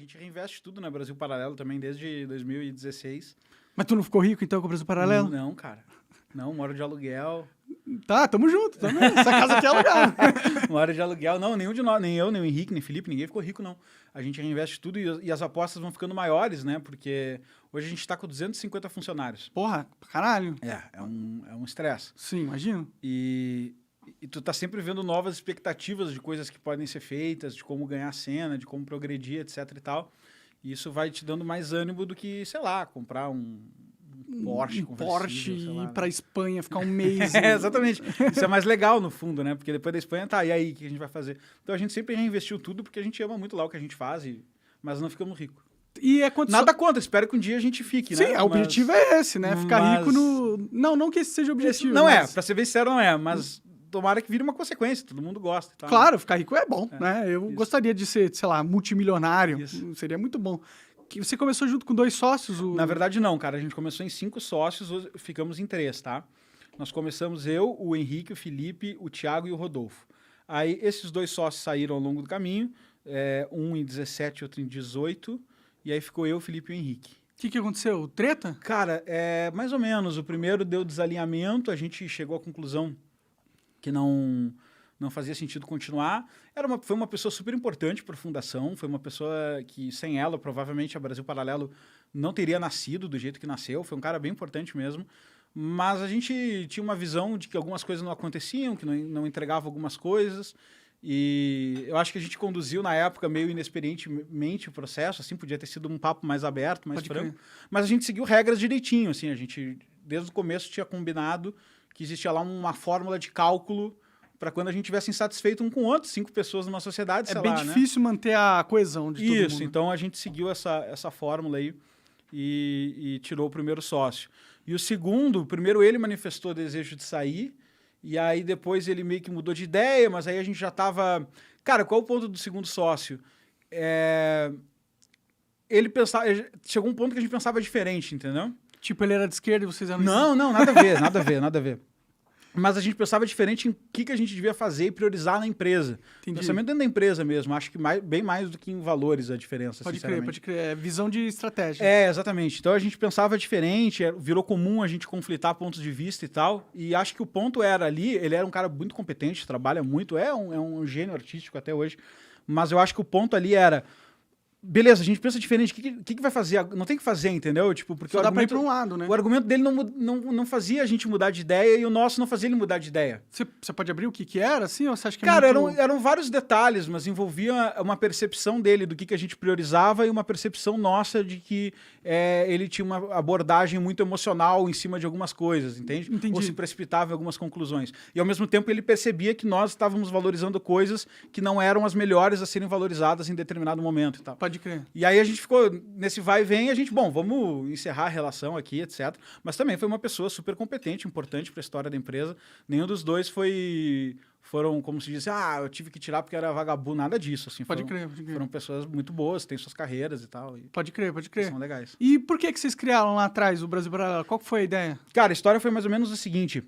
gente reinveste tudo na Brasil Paralelo também, desde 2016. Mas tu não ficou rico, então, com o Brasil Paralelo? Não, cara. Não, moro de aluguel. Tá, tamo junto também. Essa casa aqui é alugada. Moro de aluguel. Não, nenhum de nós, nem eu, nem o Henrique, nem o Felipe, ninguém ficou rico, não. A gente reinveste tudo e as apostas vão ficando maiores, né? Porque hoje a gente tá com 250 funcionários. Porra, caralho. É um estresse. Sim, imagino. E tu tá sempre vendo novas expectativas de coisas que podem ser feitas, de como ganhar cena, de como progredir, etc e tal. E isso vai te dando mais ânimo do que, sei lá, comprar um Porsche, Porsche, sei lá, ir né? pra Espanha, ficar um mês. Exatamente. Isso é mais legal, no fundo, né? Porque depois da Espanha, tá, e aí, o que a gente vai fazer? Então a gente sempre reinvestiu tudo porque a gente ama muito lá o que a gente faz, mas não ficamos ricos. E é quanto Nada contra, espero que um dia a gente fique, né? Sim, o objetivo é esse, né? Ficar rico no... Não que esse seja o objetivo. Não mas... pra ser bem sincero, não é, mas tomara que vire uma consequência, todo mundo gosta. Tá? Claro, ficar rico é bom, né? Eu isso. gostaria de ser, sei lá, multimilionário. Isso. Seria muito bom. Você começou junto com 2 sócios? Na verdade, não, cara. A gente começou em 5 sócios, hoje ficamos em 3, tá? Nós começamos eu, o Henrique, o Felipe, o Thiago e o Rodolfo. Aí, esses 2 sócios saíram ao longo do caminho, um em 17, outro em 18, e aí ficou eu, o Felipe e o Henrique. O que aconteceu? Treta? Cara, mais ou menos. O primeiro deu desalinhamento, a gente chegou à conclusão que não fazia sentido continuar. Foi uma pessoa super importante para a fundação, foi uma pessoa que, sem ela, provavelmente a Brasil Paralelo não teria nascido do jeito que nasceu, foi um cara bem importante mesmo, mas a gente tinha uma visão de que algumas coisas não aconteciam, que não entregava algumas coisas, e eu acho que a gente conduziu, na época, meio inexperientemente o processo, assim, podia ter sido um papo mais aberto, mais franco, mas a gente seguiu regras direitinho, assim, a gente, desde o começo, tinha combinado que existia lá uma fórmula de cálculo para quando a gente estivesse insatisfeito um com o outro, 5 pessoas numa sociedade, sei lá, bem difícil manter a coesão de todo mundo. Isso, então a gente seguiu essa fórmula aí e tirou o primeiro sócio. E o segundo, primeiro ele manifestou o desejo de sair, e aí depois ele meio que mudou de ideia, mas aí a gente já estava... Cara, qual é o ponto do segundo sócio? Ele pensava... Chegou um ponto que a gente pensava diferente, entendeu? Tipo, ele era de esquerda e vocês eram... Não, nada a ver, nada a ver. Mas a gente pensava diferente em o que a gente devia fazer e priorizar na empresa. Entendi. Pensamento dentro da empresa mesmo. Acho que bem mais do que em valores a diferença, Pode sinceramente. crer. É visão de estratégia. Exatamente. Então a gente pensava diferente, virou comum a gente conflitar pontos de vista e tal. E acho que o ponto era ali, ele era um cara muito competente, trabalha muito, é um gênio artístico até hoje. Mas eu acho que o ponto ali era... Beleza, a gente pensa diferente, o que vai fazer? Não tem que fazer, entendeu? Tipo, porque Só dá pra ir pra um lado, né? O argumento dele não fazia a gente mudar de ideia e o nosso não fazia ele mudar de ideia. Você pode abrir o que era, assim? Ou você acha que Cara, é muito... eram vários detalhes, mas envolvia uma percepção dele do que a gente priorizava e uma percepção nossa de que ele tinha uma abordagem muito emocional em cima de algumas coisas, entende? Entendi. Ou se precipitava em algumas conclusões. E, ao mesmo tempo, ele percebia que nós estávamos valorizando coisas que não eram as melhores a serem valorizadas em determinado momento e tal. Pode crer. E aí a gente ficou nesse vai e vem, a gente, vamos encerrar a relação aqui, etc. Mas também foi uma pessoa super competente, importante para a história da empresa. Nenhum dos dois foram, como se diz, eu tive que tirar porque era vagabundo, nada disso. Assim, Pode crer. Foram pessoas muito boas, têm suas carreiras e tal. Pode crer. São legais. E por que vocês criaram lá atrás o Brasil Paralelo? Qual que foi a ideia? Cara, a história foi mais ou menos o seguinte.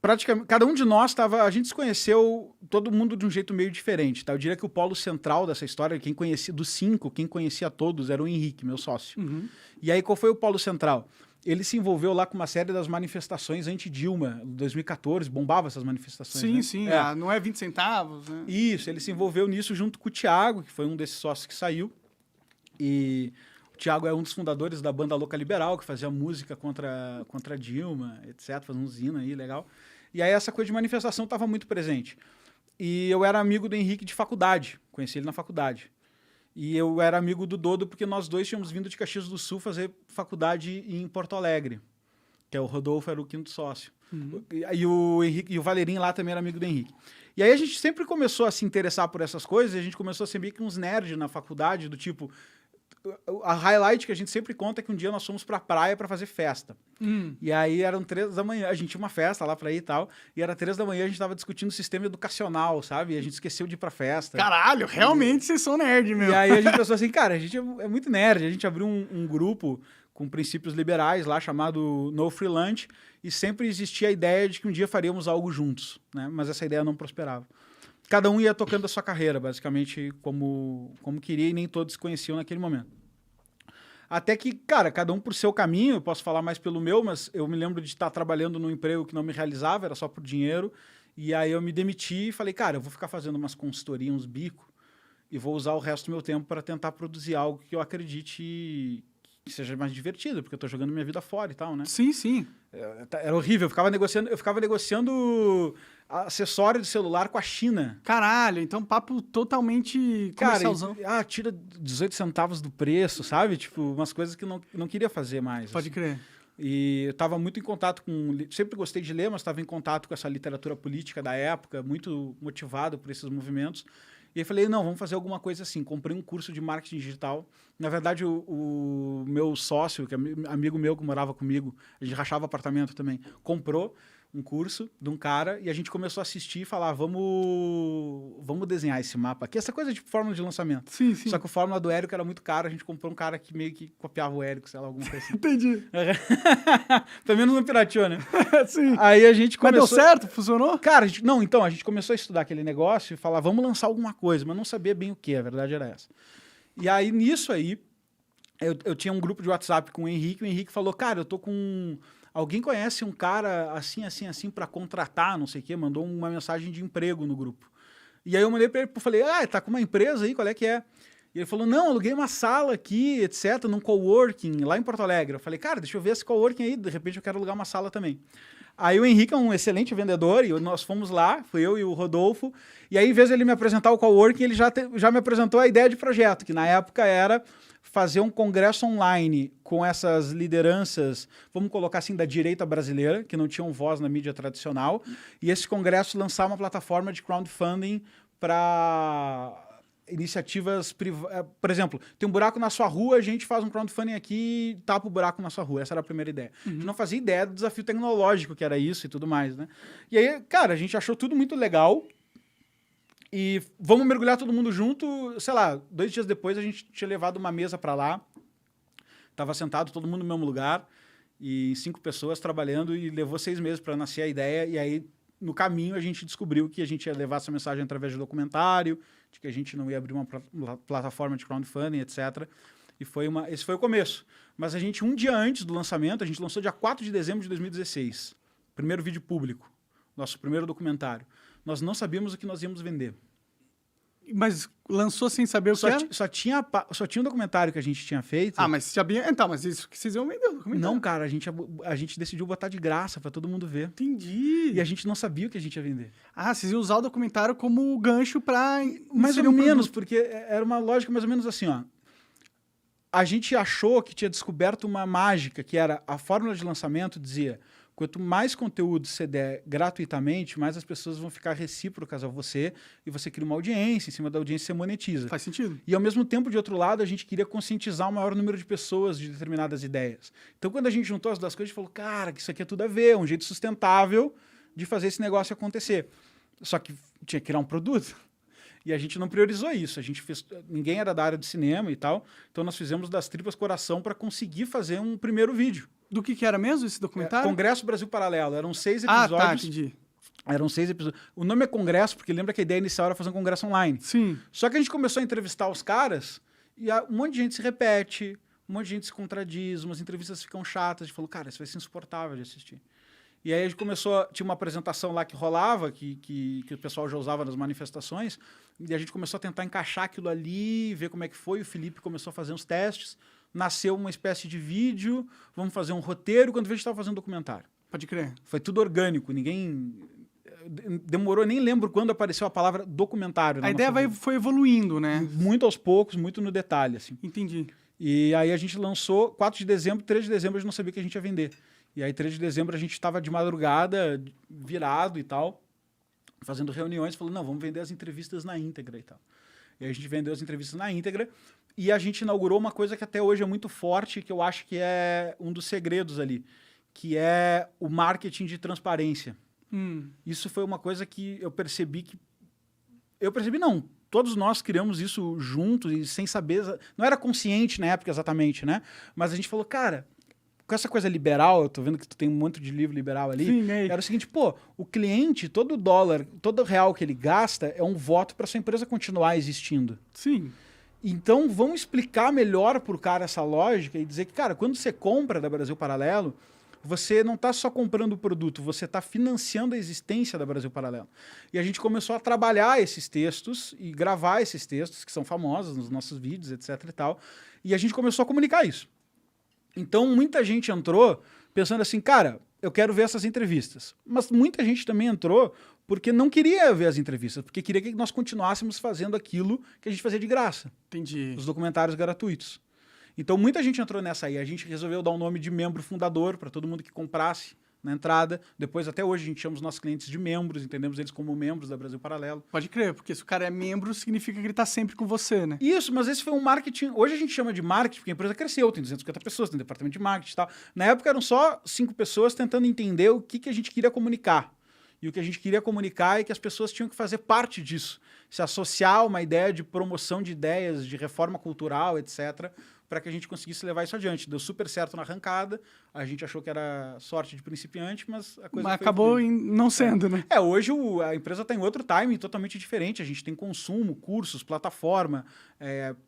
Praticamente, cada um de nós a gente se conheceu todo mundo de um jeito meio diferente, tá? Eu diria que o polo central dessa história, dos 5, quem conhecia todos era o Henrique, meu sócio. Uhum. E aí, qual foi o polo central? Ele se envolveu lá com uma série das manifestações anti-Dilma, em 2014, bombava essas manifestações, Sim. né? Não é 20 centavos, né? Isso, ele se envolveu nisso junto com o Thiago, que foi um desses sócios que saiu. E o Thiago é um dos fundadores da banda Louca Liberal, que fazia música contra a Dilma, etc., fazia um zina aí, legal. E aí essa coisa de manifestação estava muito presente. E eu era amigo do Henrique de faculdade, conheci ele na faculdade. E eu era amigo do Dodo porque nós dois tínhamos vindo de Caxias do Sul fazer faculdade em Porto Alegre, que é o Rodolfo, era o 5º sócio. Uhum. E o Henrique, e o Valerinho lá também era amigo do Henrique. E aí a gente sempre começou a se interessar por essas coisas, e a gente começou a ser meio que uns nerds na faculdade, do tipo... A highlight que a gente sempre conta é que um dia nós fomos pra praia pra fazer festa. E aí eram 3 da manhã, a gente tinha uma festa lá pra ir e tal, e era 3 da manhã, a gente tava discutindo o sistema educacional, sabe? E a gente esqueceu de ir pra festa. Caralho, realmente vocês são nerd, meu. E aí a gente pensou assim, cara, a gente é muito nerd, a gente abriu um grupo com princípios liberais lá, chamado No Free Lunch, e sempre existia a ideia de que um dia faríamos algo juntos, né? Mas essa ideia não prosperava. cada um ia tocando a sua carreira, basicamente, como queria, e nem todos se conheciam naquele momento. Até que, cara, cada um por seu caminho, eu posso falar mais pelo meu, mas eu me lembro de estar trabalhando num emprego que não me realizava, era só por dinheiro, e aí eu me demiti e falei, cara, eu vou ficar fazendo umas consultorias, uns bicos, e vou usar o resto do meu tempo para tentar produzir algo que eu acredite que seja mais divertido, porque eu tô jogando minha vida fora e tal, né? Sim, sim. Era horrível, eu ficava negociando acessório de celular com a China. Caralho, então papo totalmente comercialzão. Cara, tira 18 centavos do preço, sabe? Tipo, umas coisas que eu não queria fazer mais. Pode crer. E eu estava muito em contato com... Sempre gostei de ler, mas estava em contato com essa literatura política da época, muito motivado por esses movimentos. E aí falei, não, vamos fazer alguma coisa assim. Comprei um curso de marketing digital. Na verdade, o meu sócio, que é amigo meu que morava comigo, a gente rachava apartamento também, comprou um curso de um cara e a gente começou a assistir e falar, vamos desenhar esse mapa aqui. Essa coisa de fórmula de lançamento. Sim, sim. Só que a fórmula do Érico era muito cara, a gente comprou um cara que meio que copiava o Érico, sei lá, alguma coisa assim. Entendi. Pelo menos não pirateou, né? Sim. Aí a gente começou... Mas deu certo? Funcionou? Cara, a gente começou a estudar aquele negócio e falar, vamos lançar alguma coisa, mas não sabia bem o que, a verdade era essa. E aí, nisso aí, eu tinha um grupo de WhatsApp com o Henrique falou, cara, eu tô com... Alguém conhece um cara assim, assim, assim, para contratar, não sei o quê, mandou uma mensagem de emprego no grupo. E aí eu mandei para ele, falei, tá com uma empresa aí, qual é que é? E ele falou, não, aluguei uma sala aqui, etc., num coworking, lá em Porto Alegre. Eu falei, cara, deixa eu ver esse coworking aí, de repente eu quero alugar uma sala também. Aí o Henrique é um excelente vendedor, e nós fomos lá, fui eu e o Rodolfo, e aí em vez de ele me apresentar o coworking, ele já me apresentou a ideia de projeto, que na época era fazer um congresso online com essas lideranças, vamos colocar assim, da direita brasileira, que não tinham voz na mídia tradicional, e esse congresso lançar uma plataforma de crowdfunding para iniciativas privadas. Por exemplo, tem um buraco na sua rua, a gente faz um crowdfunding aqui e tapa o buraco na sua rua. Essa era a primeira ideia. A gente não fazia ideia do desafio tecnológico que era isso e tudo mais, né? E aí, cara, a gente achou tudo muito legal. E vamos mergulhar todo mundo junto. Sei lá, 2 dias depois a gente tinha levado uma mesa para lá. Tava sentado todo mundo no mesmo lugar. E 5 pessoas trabalhando. E levou 6 meses para nascer a ideia. E aí, no caminho, a gente descobriu que a gente ia levar essa mensagem através de documentário, de que a gente não ia abrir uma plataforma de crowdfunding, etc. E esse foi o começo. Mas a gente, um dia antes do lançamento, a gente lançou dia 4 de dezembro de 2016. Primeiro vídeo público. Nosso primeiro documentário. Nós não sabíamos o que nós íamos vender. Mas lançou sem saber o que era? Só tinha um documentário que a gente tinha feito. Ah, mas sabia... Então, mas isso que vocês iam vender o documentário. Não, cara, a gente decidiu botar de graça para todo mundo ver. Entendi. E a gente não sabia o que a gente ia vender. Ah, vocês iam usar o documentário como gancho para... Mais ou menos, porque era uma lógica mais ou menos assim, ó. A gente achou que tinha descoberto uma mágica, que era a fórmula de lançamento, dizia... Quanto mais conteúdo você der gratuitamente, mais as pessoas vão ficar recíprocas a você e você cria uma audiência, em cima da audiência você monetiza. Faz sentido. E ao mesmo tempo, de outro lado, a gente queria conscientizar o maior número de pessoas de determinadas ideias. Então, quando a gente juntou as duas coisas, a gente falou, cara, que isso aqui é tudo a ver, um jeito sustentável de fazer esse negócio acontecer. Só que tinha que criar um produto. E a gente não priorizou isso. Ninguém era da área de cinema e tal. Então, nós fizemos das tripas coração para conseguir fazer um primeiro vídeo. Do que era mesmo esse documentário? Congresso Brasil Paralelo. Eram 6 episódios. Ah, tá, entendi. Eram 6 episódios. O nome é Congresso, porque lembra que a ideia inicial era fazer um congresso online. Sim. Só que a gente começou a entrevistar os caras e um monte de gente se repete, um monte de gente se contradiz, umas entrevistas ficam chatas. A gente falou, cara, isso vai ser insuportável de assistir. E aí a gente começou, tinha uma apresentação lá que rolava, que o pessoal já usava nas manifestações, e a gente começou a tentar encaixar aquilo ali, ver como é que foi. O Felipe começou a fazer uns testes. Nasceu uma espécie de vídeo, vamos fazer um roteiro, quando a gente estava fazendo um documentário. Pode crer. Foi tudo orgânico, ninguém... Demorou, nem lembro quando apareceu a palavra documentário. A ideia foi evoluindo, né? Muito aos poucos, muito no detalhe, assim. Entendi. E aí a gente lançou 4 de dezembro, 3 de dezembro a gente não sabia o que a gente ia vender. E aí 3 de dezembro a gente estava de madrugada, virado e tal, fazendo reuniões, falando, não, vamos vender as entrevistas na íntegra e tal. E aí a gente vendeu as entrevistas na íntegra e a gente inaugurou uma coisa que até hoje é muito forte, que eu acho que é um dos segredos ali, que é o marketing de transparência. Isso foi uma coisa que eu percebi que... Eu percebi, não, todos nós criamos isso juntos e sem saber... Não era consciente na época exatamente, né? Mas a gente falou, cara, com essa coisa liberal, eu tô vendo que tu tem um monte de livro liberal ali, Sim, era o seguinte, pô, o cliente, todo dólar, todo real que ele gasta é um voto para sua empresa continuar existindo. Sim. Então, vamos explicar melhor pro cara essa lógica e dizer que, cara, quando você compra da Brasil Paralelo, você não está só comprando o produto, você está financiando a existência da Brasil Paralelo. E a gente começou a trabalhar esses textos e gravar esses textos, que são famosos nos nossos vídeos, etc e tal, e a gente começou a comunicar isso. Então, muita gente entrou pensando assim, cara, eu quero ver essas entrevistas. Mas muita gente também entrou porque não queria ver as entrevistas, porque queria que nós continuássemos fazendo aquilo que a gente fazia de graça. Entendi. Os documentários gratuitos. Então, muita gente entrou nessa aí. A gente resolveu dar um nome de membro fundador para todo mundo que comprasse na entrada. Depois, até hoje, a gente chama os nossos clientes de membros, entendemos eles como membros da Brasil Paralelo. Pode crer, porque se o cara é membro, significa que ele tá sempre com você, né? Isso, mas esse foi um marketing... Hoje a gente chama de marketing porque a empresa cresceu, tem 250 pessoas, tem departamento de marketing e tal. Na época eram só 5 pessoas tentando entender o que a gente queria comunicar. E o que a gente queria comunicar é que as pessoas tinham que fazer parte disso. Se associar a uma ideia de promoção de ideias, de reforma cultural, etc., para que a gente conseguisse levar isso adiante. Deu super certo na arrancada, a gente achou que era sorte de principiante, mas a coisa Mas foi acabou fluindo. não sendo, né? Hoje a empresa está em outro timing totalmente diferente. A gente tem consumo, cursos, plataforma,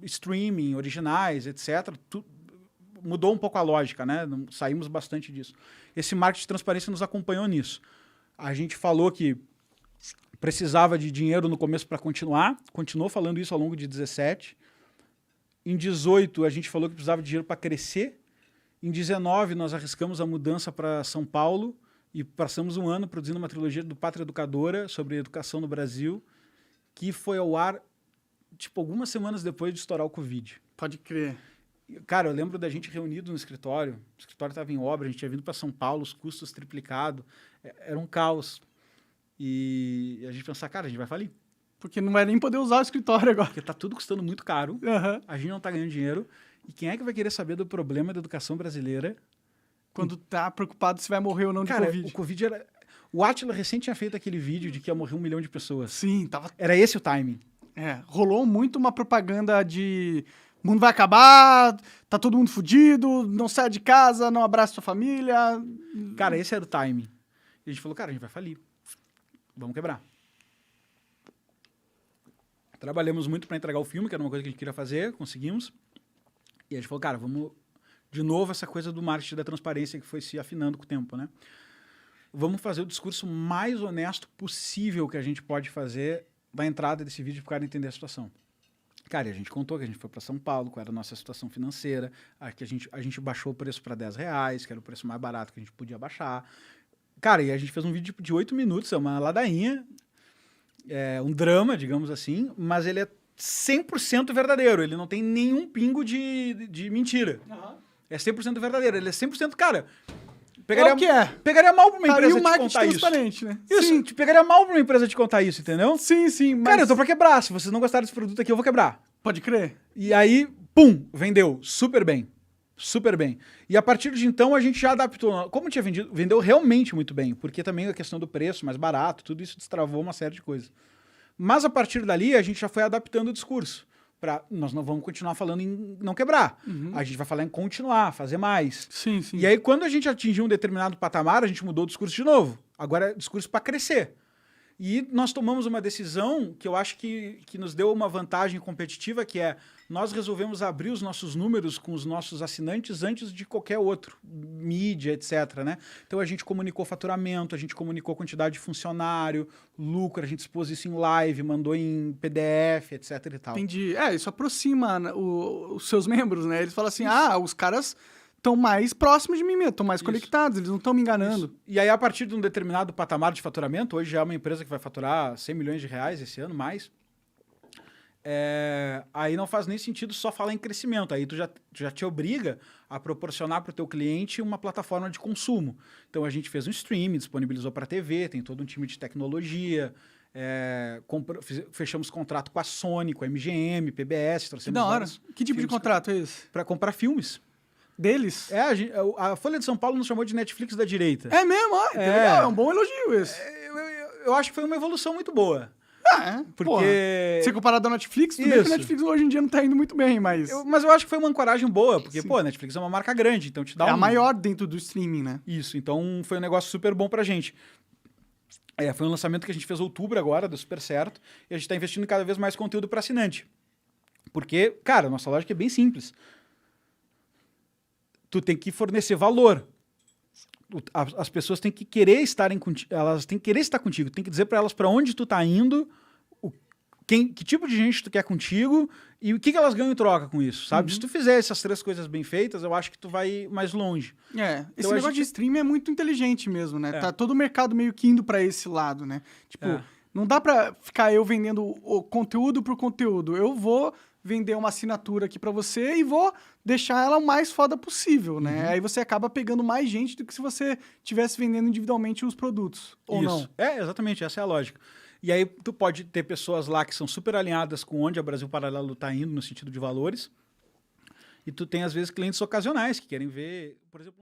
streaming, originais, etc. Mudou um pouco a lógica, né? Saímos bastante disso. Esse marketing de transparência nos acompanhou nisso. A gente falou que precisava de dinheiro no começo para continuar, continuou falando isso ao longo de 17. Em 18, a gente falou que precisava de dinheiro para crescer. Em 19, nós arriscamos a mudança para São Paulo e passamos um ano produzindo uma trilogia do Pátria Educadora sobre educação no Brasil, que foi ao ar, tipo, algumas semanas depois de estourar o Covid. Pode crer. Cara, eu lembro da gente reunido no escritório, o escritório estava em obra, a gente tinha vindo para São Paulo, os custos triplicados, era um caos. E a gente pensava, cara, a gente vai falir. Porque não vai nem poder usar o escritório agora. Porque tá tudo custando muito caro, a gente não tá ganhando dinheiro, e quem é que vai querer saber do problema da educação brasileira? Quando tá preocupado se vai morrer ou não de Cara, Covid. o Covid era... O Átila recém tinha feito aquele vídeo de que ia morrer 1 milhão de pessoas. Sim, tava... Era esse o timing. Rolou muito uma propaganda de... O mundo vai acabar, tá todo mundo fudido, não sai de casa, não abraça sua família. Cara, esse era o timing. E a gente falou, cara, a gente vai falir. Vamos quebrar. Trabalhamos muito para entregar o filme, que era uma coisa que a gente queria fazer, conseguimos. E a gente falou, cara, vamos... De novo, essa coisa do marketing da transparência que foi se afinando com o tempo, né? Vamos fazer o discurso mais honesto possível que a gente pode fazer da entrada desse vídeo para o cara entender a situação. Cara, e a gente contou que a gente foi para São Paulo, qual era a nossa situação financeira, que a gente baixou o preço para R$10, que era o preço mais barato que a gente podia baixar. Cara, e a gente fez um vídeo de 8 minutos, é uma ladainha, um drama, digamos assim, mas ele é 100% verdadeiro, ele não tem nenhum pingo de mentira. Uhum. É 100% verdadeiro, ele é 100%, cara... Pegaria mal pra uma empresa te contar isso. Né? Isso, sim. Te pegaria mal pra uma empresa te contar isso, entendeu? Sim, sim. Mas... Cara, eu tô pra quebrar, se vocês não gostarem desse produto aqui, eu vou quebrar. Pode crer. E aí, pum, vendeu, super bem. Super bem. E a partir de então, a gente já adaptou. Como tinha vendido, vendeu realmente muito bem, porque também a questão do preço, mais barato, tudo isso destravou uma série de coisas. Mas a partir dali, a gente já foi adaptando o discurso. Nós não vamos continuar falando em não quebrar. Uhum. A gente vai falar em continuar, fazer mais. Sim, sim. E aí, quando a gente atingiu um determinado patamar, a gente mudou o discurso de novo. Agora é discurso para crescer. E nós tomamos uma decisão que eu acho que nos deu uma vantagem competitiva, que é nós resolvemos abrir os nossos números com os nossos assinantes antes de qualquer outro, mídia, etc. Né? Então a gente comunicou faturamento, a gente comunicou quantidade de funcionário, lucro, a gente expôs isso em live, mandou em PDF, etc. e tal. Entendi. Isso aproxima os seus membros, né? Eles falam assim, os caras... estão mais próximos de mim mesmo, estão mais conectados, eles não estão me enganando. Isso. E aí, a partir de um determinado patamar de faturamento, hoje já é uma empresa que vai faturar 100 milhões de reais esse ano, mais, aí não faz nem sentido só falar em crescimento, aí tu já te obriga a proporcionar para o teu cliente uma plataforma de consumo. Então, a gente fez um streaming, disponibilizou para a TV, tem todo um time de tecnologia, fechamos contrato com a Sony, com a MGM, PBS. Que da hora. Que tipo de contrato é esse? Para comprar filmes. Deles? A Folha de São Paulo nos chamou de Netflix da direita. É mesmo? Legal, é um bom elogio esse. Eu acho que foi uma evolução muito boa. Porque... Se comparado à Netflix, tudo bem que a Netflix hoje em dia não tá indo muito bem, mas... Mas eu acho que foi uma ancoragem boa, porque, pô, a Netflix é uma marca grande, então te dá a maior dentro do streaming, né? Isso, então foi um negócio super bom pra gente. Foi um lançamento que a gente fez em outubro agora, deu super certo, e a gente tá investindo em cada vez mais conteúdo para assinante. Porque, cara, a nossa lógica é bem simples. Tu tem que fornecer valor. As pessoas têm que querer estarem contigo, elas têm que querer estar contigo, tem que dizer para elas para onde tu tá indo, que tipo de gente tu quer contigo e o que elas ganham em troca com isso, sabe? Se tu fizer essas 3 coisas bem feitas, eu acho que tu vai mais longe. Esse negócio de streaming é muito inteligente mesmo, né? Tá todo o mercado meio que indo para esse lado, né? Tipo, não dá para ficar eu vendendo o conteúdo por conteúdo. Eu vou vender uma assinatura aqui para você e vou deixar ela o mais foda possível, né? Aí você acaba pegando mais gente do que se você estivesse vendendo individualmente os produtos, ou não. Exatamente, essa é a lógica. E aí tu pode ter pessoas lá que são super alinhadas com onde a Brasil Paralelo tá indo no sentido de valores. E tu tem, às vezes, clientes ocasionais que querem ver, por exemplo...